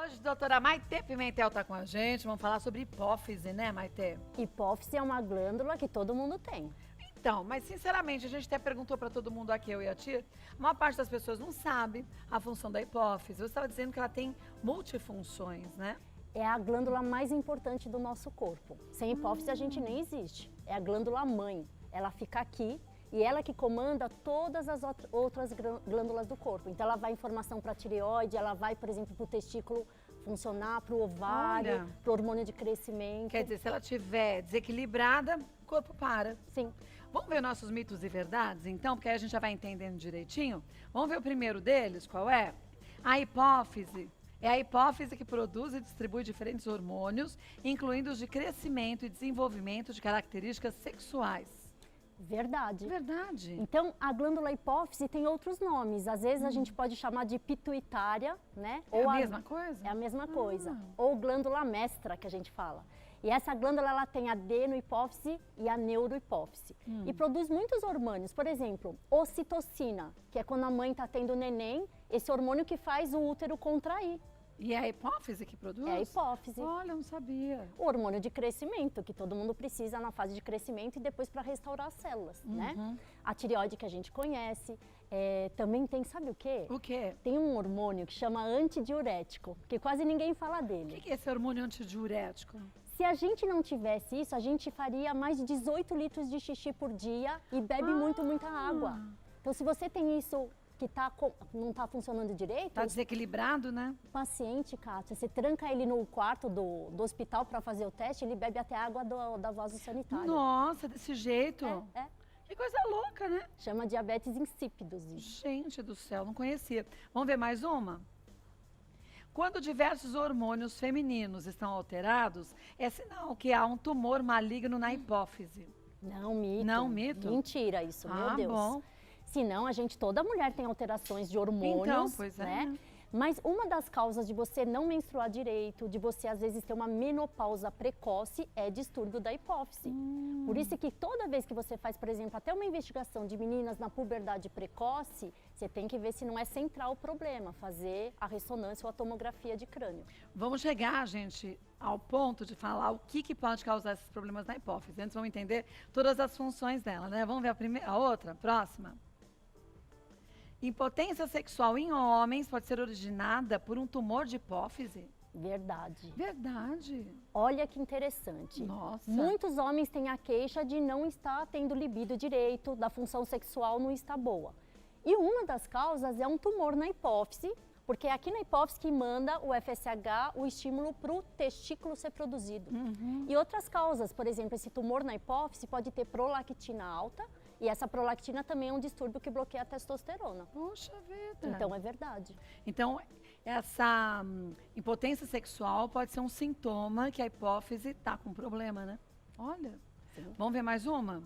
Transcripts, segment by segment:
Hoje, a doutora Maitê Pimentel está com a gente. Vamos falar sobre hipófise, né, Maitê? Hipófise é uma glândula que todo mundo tem. Então, mas sinceramente, a gente até perguntou para todo mundo aqui, eu e a tia, a maior parte das pessoas não sabe a função da hipófise. Você estava dizendo que ela tem multifunções, né? É a glândula mais importante do nosso corpo. Sem hipófise a gente nem existe. É a glândula mãe. Ela fica aqui e ela que comanda todas as outras glândulas do corpo. Então ela vai informação para a tireoide, ela vai, por exemplo, para o testículo funcionar, para o ovário, para o hormônio de crescimento. Quer dizer, se ela estiver desequilibrada, o corpo para. Sim. Vamos ver nossos mitos e verdades, então, porque aí a gente já vai entendendo direitinho. Vamos ver o primeiro deles, qual é? A hipófise. É a hipófise que produz e distribui diferentes hormônios, incluindo os de crescimento e desenvolvimento de características sexuais. Verdade. Verdade. Então, a glândula hipófise tem outros nomes. Às vezes a gente pode chamar de pituitária, né? É a mesma coisa? É a mesma coisa. Ou glândula mestra, que a gente fala. E essa glândula, ela tem a adenohipófise e a neurohipófise. E produz muitos hormônios. Por exemplo, ocitocina, que é quando a mãe está tendo neném, esse hormônio que faz o útero contrair. E é a hipófise que produz? É a hipófise. Olha, eu não sabia. O hormônio de crescimento, que todo mundo precisa na fase de crescimento e depois para restaurar as células, né? A tireoide que a gente conhece. Também tem, sabe o quê? O quê? Tem um hormônio que chama antidiurético, que quase ninguém fala dele. O que é esse hormônio antidiurético? Se a gente não tivesse isso, a gente faria mais de 18 litros de xixi por dia e bebe muita água. Então, se você tem isso que não está funcionando direito... Está desequilibrado, né? Paciente, Kátia, você tranca ele no quarto do hospital para fazer o teste, ele bebe até água da vaso sanitário. Nossa, desse jeito? É. Que coisa louca, né? Chama diabetes insípidos. Gente do céu, não conhecia. Vamos ver mais uma? Quando diversos hormônios femininos estão alterados, é sinal que há um tumor maligno na hipófise. Não, mito. Não, mito? Mentira isso, meu Deus. Bom. Senão, toda mulher tem alterações de hormônios, então, pois é. né? Mas uma das causas de você não menstruar direito, de você às vezes ter uma menopausa precoce, é distúrbio da hipófise. Por isso que toda vez que você faz, por exemplo, até uma investigação de meninas na puberdade precoce, você tem que ver se não é central o problema, fazer a ressonância ou a tomografia de crânio. Vamos chegar, gente, ao ponto de falar o que pode causar esses problemas na hipófise. Antes vamos entender todas as funções dela, né? Vamos ver a outra, próxima. Impotência sexual em homens pode ser originada por um tumor de hipófise? Verdade. Verdade. Olha que interessante. Nossa. Muitos homens têm a queixa de não estar tendo libido direito, da função sexual não estar boa. E uma das causas é um tumor na hipófise, porque é aqui na hipófise que manda o FSH, o estímulo para o testículo ser produzido. E outras causas, por exemplo, esse tumor na hipófise pode ter prolactina alta, e essa prolactina também é um distúrbio que bloqueia a testosterona. Puxa vida. Então é verdade. Então, essa impotência sexual pode ser um sintoma que a hipófise está com problema, né? Olha. Sim. Vamos ver mais uma?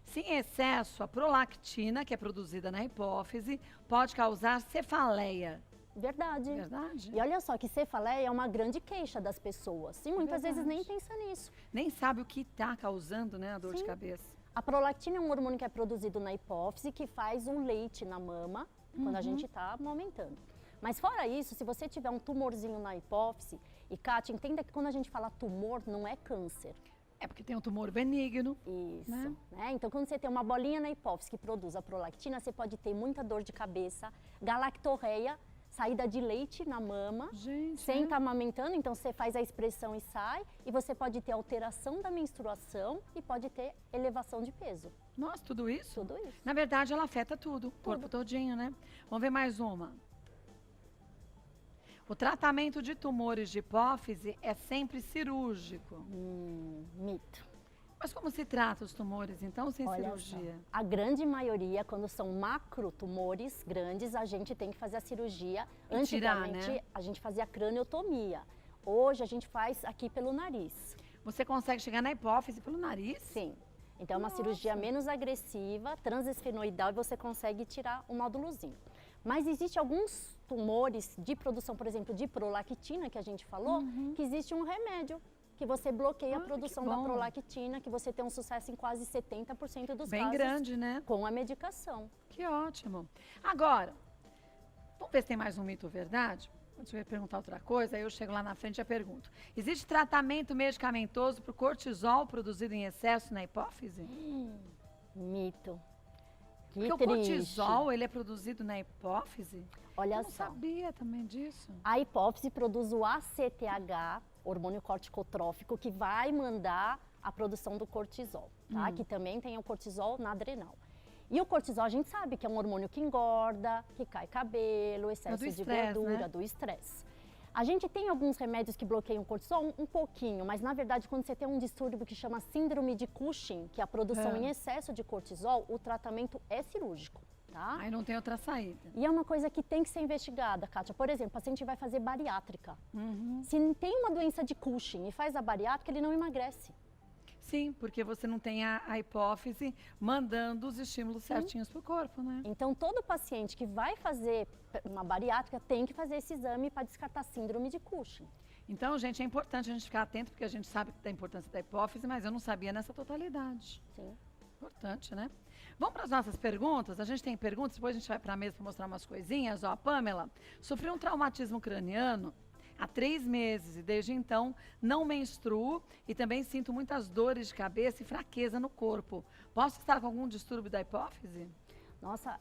Se em excesso, a prolactina, que é produzida na hipófise, pode causar cefaleia. Verdade. Verdade? E olha só que cefaleia é uma grande queixa das pessoas. E muitas vezes nem pensa nisso. Nem sabe o que está causando, né, a dor de cabeça. A prolactina é um hormônio que é produzido na hipófise, que faz o leite na mama, quando a gente está amamentando. Mas fora isso, se você tiver um tumorzinho na hipófise, e Kátia, entenda que quando a gente fala tumor, não é câncer. É porque tem um tumor benigno. Isso. Né? Então, quando você tem uma bolinha na hipófise que produz a prolactina, você pode ter muita dor de cabeça, galactorreia, saída de leite na mama, Gente, sem estar amamentando, então você faz a expressão e sai, e você pode ter alteração da menstruação e pode ter elevação de peso. Nossa, tudo isso? Tudo isso. Na verdade, ela afeta tudo, o corpo todinho, né? Vamos ver mais uma. O tratamento de tumores de hipófise é sempre cirúrgico. Mito. Mas como se trata os tumores, então, sem Olha cirurgia? só, a grande maioria, quando são macrotumores grandes, a gente tem que fazer a cirurgia. E tirar, Antigamente, né? a gente fazia craniotomia. Hoje, a gente faz aqui pelo nariz. Você consegue chegar na hipófise pelo nariz? Sim. Então, é uma cirurgia menos agressiva, transesfenoidal, e você consegue tirar o nódulozinho. Mas existem alguns tumores de produção, por exemplo, de prolactina, que a gente falou, que existe um remédio que você bloqueia a produção da prolactina, que você tem um sucesso em quase 70% dos Bem casos. grande, né? Com a medicação. Que ótimo. Agora, vamos ver se tem mais um mito ou verdade? Deixa eu perguntar outra coisa, aí eu chego lá na frente e já pergunto. Existe tratamento medicamentoso para o cortisol produzido em excesso na hipófise? Mito. Que Porque o triste. cortisol, ele é produzido na hipófise? Olha Eu não só. sabia também disso. A hipófise produz o ACTH, hormônio corticotrófico, que vai mandar a produção do cortisol, tá? Que também tem o cortisol na adrenal. E o cortisol, a gente sabe que é um hormônio que engorda, que cai cabelo, excesso de gordura, né? do estresse. A gente tem alguns remédios que bloqueiam o cortisol um pouquinho, mas na verdade quando você tem um distúrbio que chama síndrome de Cushing, que é a produção em excesso de cortisol, o tratamento é cirúrgico, tá? Aí não tem outra saída. E é uma coisa que tem que ser investigada, Kátia. Por exemplo, o paciente vai fazer bariátrica. Se tem uma doença de Cushing e faz a bariátrica, ele não emagrece. Sim, porque você não tem a hipófise mandando os estímulos certinhos para o corpo, né? Então, todo paciente que vai fazer uma bariátrica tem que fazer esse exame para descartar síndrome de Cushing. Então, gente, é importante a gente ficar atento, porque a gente sabe da importância da hipófise, mas eu não sabia nessa totalidade. Sim. Importante, né? Vamos para as nossas perguntas? A gente tem perguntas, depois a gente vai para a mesa para mostrar umas coisinhas. Ó, a Pamela sofreu um traumatismo craniano há 3 meses e desde então não menstruo e também sinto muitas dores de cabeça e fraqueza no corpo. Posso estar com algum distúrbio da hipófise? Nossa,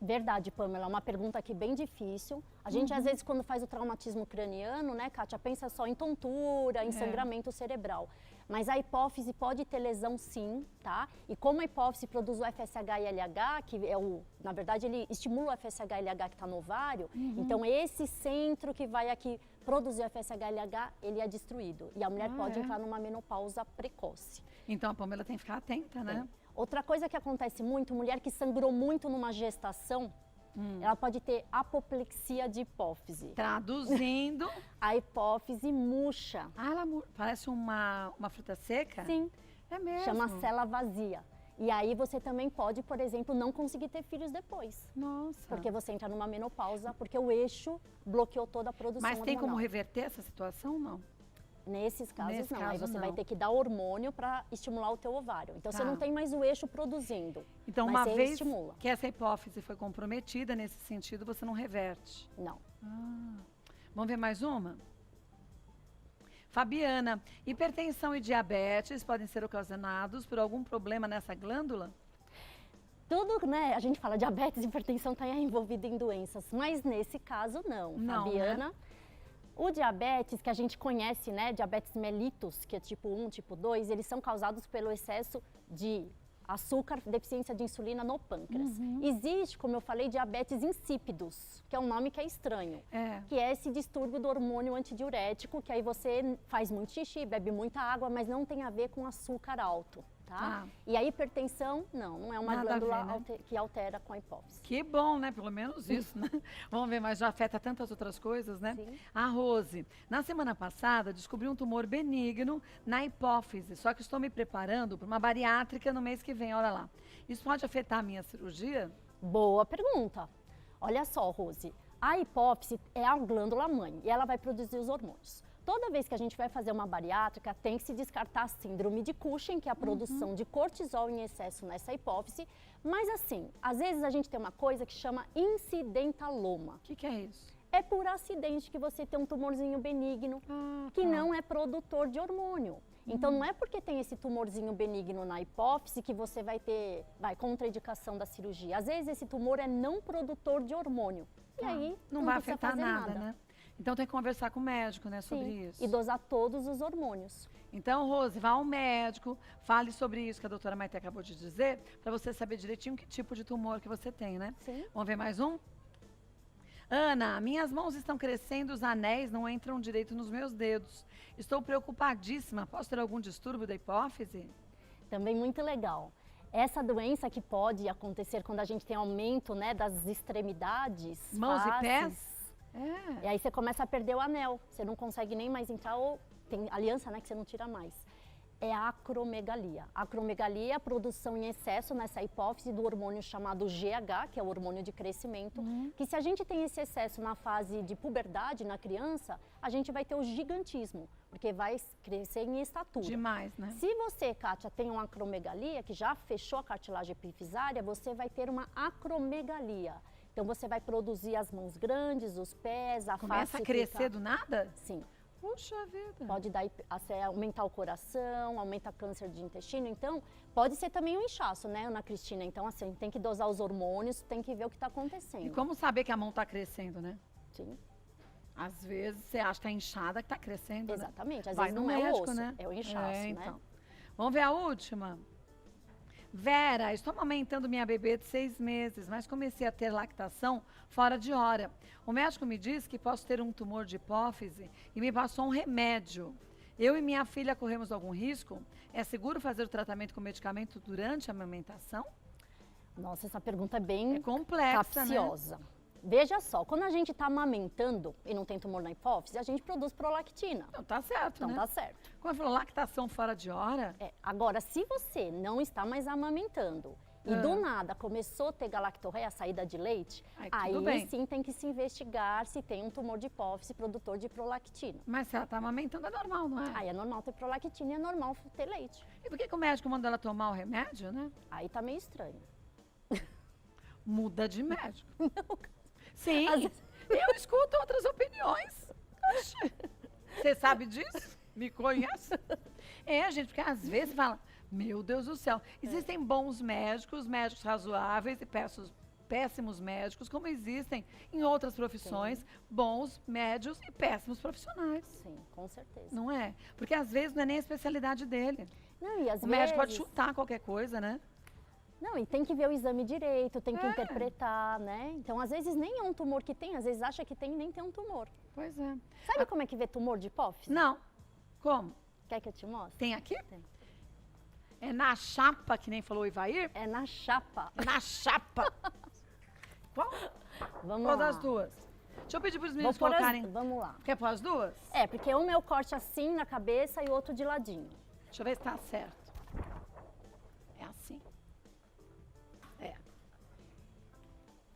verdade, Pamela, é uma pergunta aqui bem difícil. A gente, às vezes, quando faz o traumatismo craniano, né, Kátia, pensa só em tontura, em sangramento cerebral. Mas a hipófise pode ter lesão sim, tá? E como a hipófise produz o FSH e LH, que é na verdade, ele estimula o FSH e LH que está no ovário, então esse centro que vai aqui produzir o FSH e LH, ele é destruído. E a mulher pode entrar numa menopausa precoce. Então a Pamela tem que ficar atenta, né? Outra coisa que acontece muito, mulher que sangrou muito numa gestação, ela pode ter apoplexia de hipófise. Traduzindo. A hipófise murcha. Ah, ela parece uma fruta seca? Sim. É mesmo? Chama célula vazia. E aí você também pode, por exemplo, não conseguir ter filhos depois. Nossa. Porque você entra numa menopausa, porque o eixo bloqueou toda a produção Mas tem hormonal. como reverter essa situação, não? Nesses casos, Nesse não. caso, Aí você não. vai ter que dar hormônio para estimular o teu ovário. Então, você Tá. não tem mais o eixo produzindo. Então, mas uma você vez estimula. que essa hipófise foi comprometida nesse sentido, você não reverte. Não. Vamos ver mais uma? Fabiana, hipertensão e diabetes podem ser ocasionados por algum problema nessa glândula? Tudo, né? A gente fala diabetes e hipertensão está envolvida em doenças, mas nesse caso não. Não, Fabiana, né? o diabetes que a gente conhece, né? Diabetes mellitus, que é tipo 1, tipo 2, eles são causados pelo excesso de açúcar, deficiência de insulina no pâncreas. Existe, como eu falei, diabetes insípidos, que é um nome que é estranho. Que é esse distúrbio do hormônio antidiurético, que aí você faz muito xixi, bebe muita água, mas não tem a ver com açúcar alto, tá? E a hipertensão, não é uma Nada a glândula ver, né? que altera com a hipófise. Que bom, né? Pelo menos isso, né? Vamos ver, mas já afeta tantas outras coisas, né? Sim. A Rose, na semana passada, descobri um tumor benigno na hipófise, só que estou me preparando para uma bariátrica no mês que vem, olha lá. Isso pode afetar a minha cirurgia? Boa pergunta. Olha só, Rose, a hipófise é a glândula mãe e ela vai produzir os hormônios. Toda vez que a gente vai fazer uma bariátrica, tem que se descartar a síndrome de Cushing, que é a produção de cortisol em excesso nessa hipófise. Mas assim, às vezes a gente tem uma coisa que chama incidentaloma. O que é isso? É por acidente que você tem um tumorzinho benigno que não é produtor de hormônio. Então não é porque tem esse tumorzinho benigno na hipófise que você vai ter contraindicação da cirurgia. Às vezes esse tumor é não produtor de hormônio. E aí não vai precisa afetar fazer nada, né? Então tem que conversar com o médico, né, sobre isso. E dosar todos os hormônios. Então, Rose, vá ao médico, fale sobre isso que a doutora Maite acabou de dizer, para você saber direitinho que tipo de tumor que você tem, né? Sim. Vamos ver mais um? Ana, minhas mãos estão crescendo, os anéis não entram direito nos meus dedos. Estou preocupadíssima. Posso ter algum distúrbio da hipófise? Também muito legal. Essa doença que pode acontecer quando a gente tem aumento, né, das extremidades, Mãos faces, e pés? E aí você começa a perder o anel, você não consegue nem mais entrar, ou tem aliança, né, que você não tira mais. É a acromegalia. A acromegalia é a produção em excesso nessa hipófise do hormônio chamado GH, que é o hormônio de crescimento, que se a gente tem esse excesso na fase de puberdade na criança, a gente vai ter o gigantismo, porque vai crescer em estatura. Demais, né? Se você, Kátia, tem uma acromegalia, que já fechou a cartilagem epifisária, você vai ter uma acromegalia, Então você vai produzir as mãos grandes, os pés, a Começa face a crescer fica- do nada? Sim. Puxa vida. Pode dar, aumentar o coração, aumenta câncer de intestino. Então, pode ser também um inchaço, né, Ana Cristina? Então, assim, tem que dosar os hormônios, tem que ver o que está acontecendo. E como saber que a mão tá crescendo, né? Sim, Às vezes você acha que tá inchada, que tá crescendo, né? exatamente. Às Vai vezes no não é o médico, osso, né? é o inchaço, né? Então. Vamos ver a última? Vera, estou amamentando minha bebê de 6 meses, mas comecei a ter lactação fora de hora. O médico me disse que posso ter um tumor de hipófise e me passou um remédio. Eu e minha filha corremos algum risco? É seguro fazer o tratamento com medicamento durante a amamentação? Nossa, essa pergunta é bem É complexa, né? capciosa. Veja só, quando a gente está amamentando e não tem tumor na hipófise, a gente produz prolactina. Não, tá certo, Então né? tá certo. Quando falou lactação fora de hora, Agora, se você não está mais amamentando e do nada começou a ter galactorreia, a saída de leite, Aí tudo bem. sim tem que se investigar se tem um tumor de hipófise produtor de prolactina. mas se ela tá amamentando é normal, não é? Aí é normal ter prolactina e é normal ter leite. E por que o médico mandou ela tomar o remédio, né? Aí tá meio estranho. Muda de médico. Sim, Às vezes- eu escuto outras opiniões. Oxi. Você sabe disso? Me conhece? É, gente, porque às vezes fala, meu Deus do céu, existem bons médicos, médicos razoáveis e péssimos médicos, como existem em outras profissões, bons, médios e péssimos profissionais. Sim, com certeza. Não é? Porque às vezes não é nem a especialidade dele. Não, e às O vezes... médico pode chutar qualquer coisa, né? Não, e tem que ver o exame direito, tem que É. interpretar, né? Então, às vezes, nem é um tumor que tem, às vezes acha que tem e nem tem um tumor. Pois é. Sabe como é que vê tumor de hipófise? Não. Como? Quer que eu te mostre? Tem aqui? Tem. É na chapa, que nem falou o Ivair? É na chapa. Na chapa. Qual? Vamos Qual lá. das duas? Deixa eu pedir para os Vou meninos pôr as- colocarem. Vamos lá. Quer pôr as duas? É, porque um é o corte assim na cabeça e o outro de ladinho. Deixa eu ver se tá certo. É assim. É.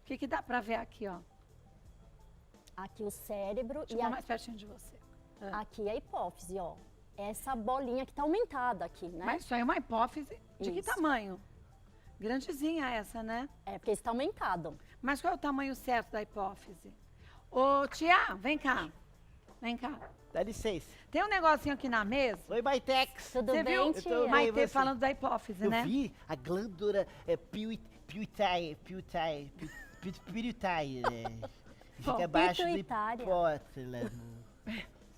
O que dá pra ver aqui, ó? Aqui o cérebro Deixa eu e pôr mais pertinho de você. aqui a hipófise, ó. Essa bolinha que tá aumentada aqui, né? Mas isso aí é uma hipófise de que Isso. tamanho? Grandezinha essa, né? É, porque está aumentado. Mas qual é o tamanho certo da hipófise? Ô, tia, vem cá. Vem cá. Dá licença. Tem um negocinho aqui na mesa. Oi, Maitex. Tudo Você bem, viu? tia? Eu tô Maitê você. falando da hipófise, Eu né? vi a glândula pituitária, né? Fica abaixo do Pituitária. hipótálamo.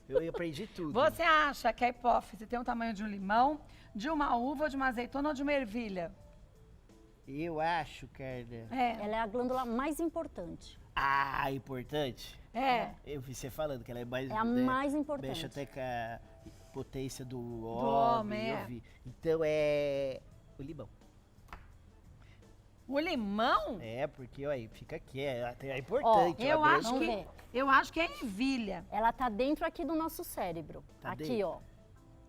Eu aprendi tudo. Você acha que a hipófise tem o tamanho de um limão, de uma uva, de uma azeitona ou de uma ervilha? Eu acho, Carla. É. Ela é a glândula mais importante. Ah, importante. É. Eu vi você falando que ela é mais... É a mais importante. Mexe até com a potência do homem, homem. é. Eu vi. Então é... o limão. O limão? É, porque aí fica aqui, é importante. eu uma acho Vamos que ver. eu acho que é ervilha. Ela tá dentro aqui do nosso cérebro. Tá aqui, dentro. ó.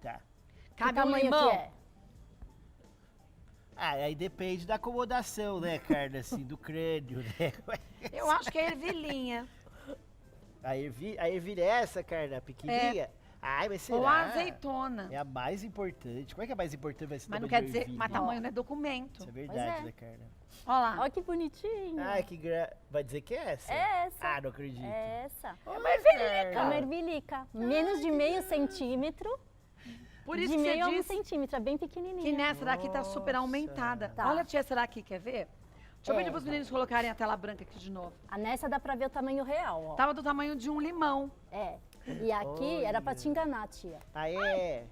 Tá. Cabe que um tamanho limão? que é? Ah, aí depende da acomodação, né, Carla, assim, do crânio, né? Eu acho que é ervilhinha. A ervilha é essa, Carla, pequenininha? Ai, mas será? Ou a azeitona. É a mais importante. Como é que a mais importante vai ser Mas não tamanho quer de dizer, ervilha? mas tamanho não é documento. Isso é verdade, é. né, Carla? Olha lá. Olha que bonitinho. Ai, Vai dizer que é essa? É essa. Ah, não acredito. É essa. É uma ervilha. É uma ervilhica. Menos de meio centímetro. Por isso de que meio a você um disse centímetro. É bem pequenininha. que nessa daqui tá super Nossa. aumentada. Tá. Olha a tia, será aqui, quer ver? Deixa eu É. pedir pros meninos colocarem a tela branca aqui de novo. A nessa dá pra ver o tamanho real, ó. Tava do tamanho de um limão. É. E aqui era pra te enganar, tia. Ah, é?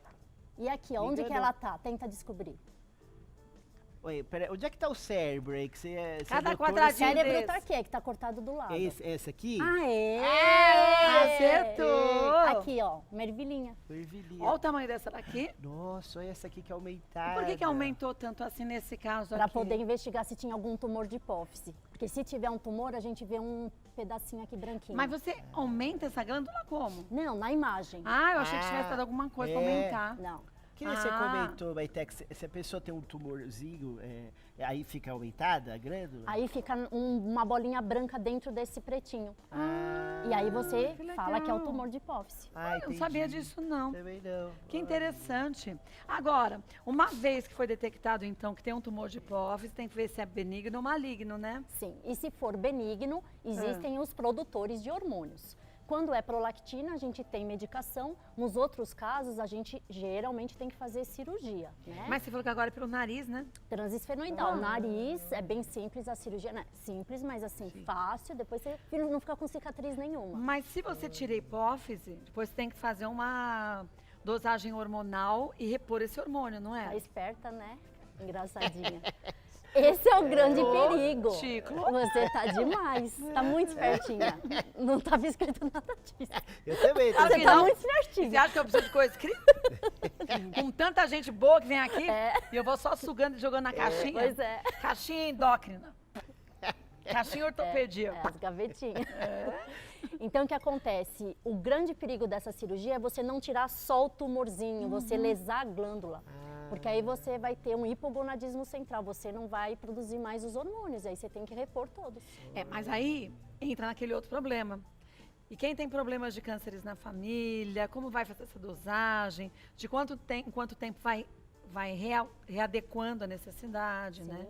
E aqui, ó, Me onde que enganou. ela tá? Tenta descobrir. Oi, peraí, onde é que tá o cérebro aí? Que você Cada botou O quadradinho esse- cérebro desse. tá aqui, é que tá cortado do lado. Essa aqui? Aê! Acertou! Aqui, ó, uma ervilhinha. Ervilhinha. Olha o tamanho dessa daqui. Nossa, olha essa aqui que E aumentada. por que aumentou tanto assim nesse caso Pra aqui? poder investigar se tinha algum tumor de hipófise. Porque se tiver um tumor, a gente vê um pedacinho aqui branquinho. Mas você aumenta essa glândula como? Não, na imagem. Ah, eu achei que Ah, tivesse dado alguma coisa pra é. aumentar. Não. Que nem você comentou, Maite, se a pessoa tem um tumorzinho, aí fica aumentada a glândula? Aí fica uma bolinha branca dentro desse pretinho. E aí você fala que é o tumor de hipófise. Eu não sabia disso, não. Também não. Que interessante. Agora, uma vez que foi detectado, então, que tem um tumor de hipófise, tem que ver se é benigno ou maligno, né? Sim, e se for benigno, existem os produtores de hormônios. Quando é prolactina, a gente tem medicação. Nos outros casos, a gente geralmente tem que fazer cirurgia, né? Mas você falou que agora é pelo nariz, né? Transesfenoidal. Nariz é bem simples a cirurgia, né? Simples, mas assim, fácil. Depois você não fica com cicatriz nenhuma. Mas se você tira a hipófise, depois você tem que fazer uma dosagem hormonal e repor esse hormônio, não Tá é? esperta, né? Engraçadinha. Esse é o grande perigo. Chico. Você tá demais. Tá muito espertinha. Não tava escrito nada disso. Eu também. Claro Você que tá não. muito Você espertinha. acha que eu preciso de coisa escrita? Com tanta gente boa que vem aqui, e eu vou só sugando e jogando na caixinha. Pois é. Caixinha endócrina. Caixinha ortopedia. As gavetinhas. Então, o que acontece? O grande perigo dessa cirurgia é você não tirar só o tumorzinho, você lesar a glândula. Porque aí você vai ter um hipogonadismo central, você não vai produzir mais os hormônios, aí você tem que repor todos. Mas aí entra naquele outro problema. E quem tem problemas de cânceres na família, como vai fazer essa dosagem, de quanto tempo vai readequando a necessidade, né?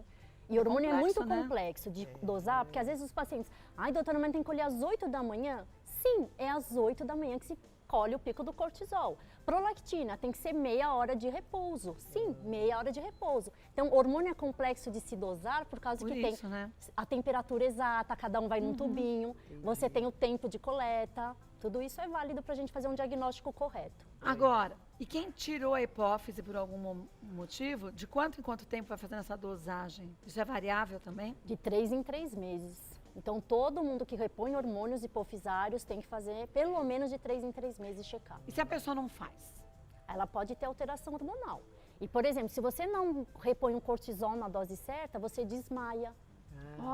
E o hormônio é muito complexo, né? complexo de dosar, porque às vezes os pacientes, ai doutora, mas tem que colher às 8 da manhã? Sim, é às 8 da manhã que se colhe o pico do cortisol. Prolactina tem que ser meia hora de repouso. Sim, meia hora de repouso. Então, o hormônio é complexo de se dosar por causa Por que isso, tem né? a temperatura exata, cada um vai num tubinho, você tem o tempo de coleta. Tudo isso é válido para a gente fazer um diagnóstico correto. Agora, e quem tirou a hipófise por algum motivo, de quanto em quanto tempo vai fazendo essa dosagem? Isso é variável também? De 3 em 3 meses. Então, todo mundo que repõe hormônios hipofisários tem que fazer pelo menos de 3 em 3 meses checar. E se a pessoa não faz? Ela pode ter alteração hormonal. E, por exemplo, se você não repõe um cortisol na dose certa, você desmaia,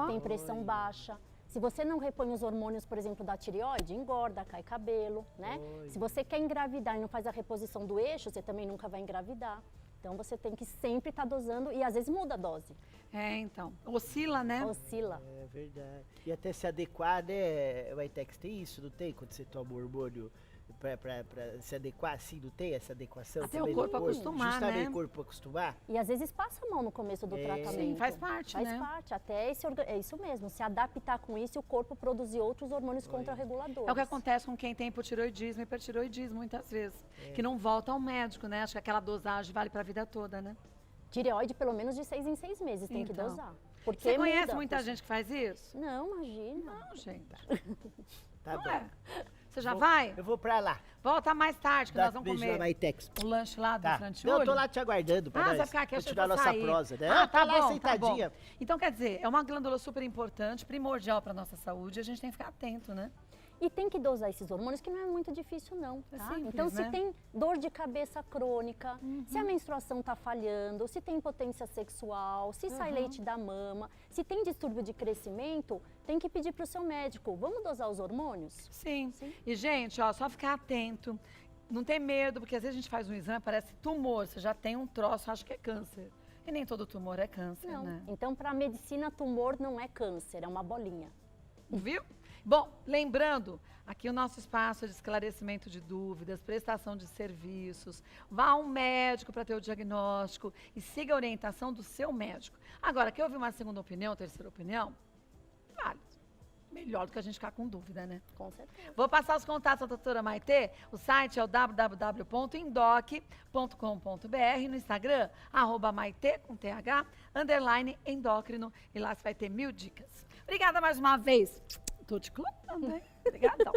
tem pressão baixa. Se você não repõe os hormônios, por exemplo, da tireoide, engorda, cai cabelo, né? Se você quer engravidar e não faz a reposição do eixo, você também nunca vai engravidar. Então, você tem que sempre estar dosando e, às vezes, muda a dose. Então, oscila, né? Oscila. É verdade. E até se adequar, né, Maitex, tem isso, não tem? Quando você toma o hormônio pra se adequar, assim, não tem essa adequação? Até também o no corpo acostumar, justamente né? o corpo acostumar? E, às vezes, passa mal no começo do tratamento. Sim, faz parte, Faz né? parte, até é isso mesmo, se adaptar com isso e o corpo produzir outros hormônios contrarreguladores. É o que acontece com quem tem hipotiroidismo e hipertiroidismo, muitas vezes. Que não volta ao médico, né? Acho que aquela dosagem vale pra vida toda, né? Tireoide, pelo menos de 6 em 6 meses, tem que Então. dosar. Porque Você conhece muda. muita gente que faz isso? Não, imagina. Não, gente. Tá Não bom. é. Você já vai? Eu vou pra lá. Volta mais tarde, que Dá nós vamos beijo na comer Maitex. o lanche lá do Tá. Frantiulli. Não, eu tô lá te aguardando pra Você nós vai ficar aqui, eu continuar vou nossa sair. prosa, né? Tá lá bom, sentadinha. tá bom. Então, quer dizer, é uma glândula super importante, primordial para nossa saúde, a gente tem que ficar atento, né? E tem que dosar esses hormônios, que não é muito difícil, não. É Tá? simples, Então, se né? tem dor de cabeça crônica, se a menstruação está falhando, se tem impotência sexual, se sai leite da mama, se tem distúrbio de crescimento, tem que pedir para o seu médico. Vamos dosar os hormônios? Sim. Sim. E, gente, ó, só ficar atento. Não ter medo, porque às vezes a gente faz um exame, parece tumor, você já tem um troço, acha que é câncer. E nem todo tumor é câncer, Não. né? Então, para a medicina, tumor não é câncer, é uma bolinha. Viu? Bom, lembrando, aqui o nosso espaço de esclarecimento de dúvidas, prestação de serviços. Vá a um médico para ter o diagnóstico e siga a orientação do seu médico. Agora, quer ouvir uma segunda opinião, terceira opinião? Vale. Melhor do que a gente ficar com dúvida, né? Com certeza. Vou passar os contatos da doutora Maitê. O site é o www.indoc.com.br. No Instagram, @Maitê, com TH, _endócrino. E lá você vai ter 1000 dicas. Obrigada mais uma vez. Tô te clonando, hein? Obrigadão.